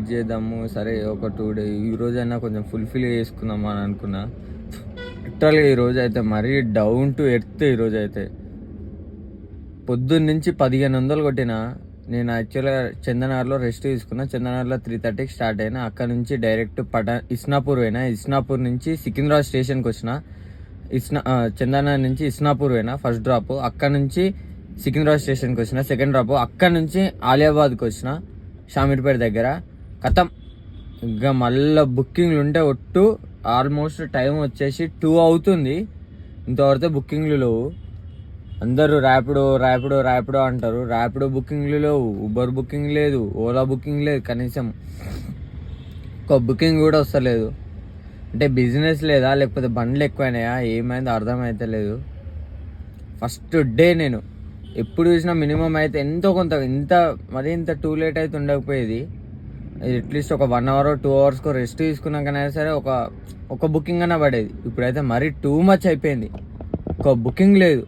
Wait చేద్దాము, సరే ఒక 2 days ఈరోజైనా కొంచెం ఫుల్ఫిల్ చేసుకుందాము అని అనుకున్నా. లిటరల్గా ఈరోజు అయితే మరీ డౌన్ టు ఎర్త్. ఈరోజు అయితే పొద్దున్న నుంచి 1500 కొట్టిన. నేను యాక్చువల్గా చందనార్లో రెస్ట్ తీసుకున్నా. చందనార్లో 3:30కి స్టార్ట్ అయినా. అక్కడ నుంచి డైరెక్ట్ ఇస్నాపూర్ పోయినా. ఇస్నాపూర్ నుంచి సికింద్రాబాద్ స్టేషన్కి వచ్చిన. చందనార్ నుంచి ఇస్నాపూర్ పోయినా ఫస్ట్ డ్రాప్. అక్కడ నుంచి సికింద్రాబాద్ స్టేషన్కి వచ్చిన సెకండ్ డ్రాప్. అక్కడ నుంచి ఆలియాబాద్కి వచ్చిన షామీర్పేట దగ్గర. కథం ఇంకా మళ్ళీ బుకింగ్లు ఉంటే ఒట్టు. ఆల్మోస్ట్ టైం వచ్చేసి 2 అవుతుంది. ఇంతవరకు బుకింగ్లు లేవు. అందరూ ర్యాపిడో ర్యాపిడో ర్యాపిడో అంటారు. ర్యాపిడో బుకింగ్లు లేవు, ఊబర్ బుకింగ్ లేదు, ఓలా బుకింగ్ లేదు. కనీసం ఒక బుకింగ్ కూడా వస్తలేదు. అంటే బిజినెస్ లేదా లేకపోతే బండ్లు ఎక్కువైనాయా ఏమైందో అర్థమైతే లేదు. ఫస్ట్ డే నేను ఎప్పుడు చూసినా మినిమం అయితే ఎంతో కొంత మరీ ఇంత టూ లేట్ అయితే ఉండకపోయేది. అట్లీస్ట్ ఒక 1 hour 2 hours రెస్ట్ తీసుకున్నాకనైనా సరే ఒక బుకింగ్ అన్నా పడేది. ఇప్పుడైతే మరీ టూ మచ్ అయిపోయింది. ఒక బుకింగ్ లేదు.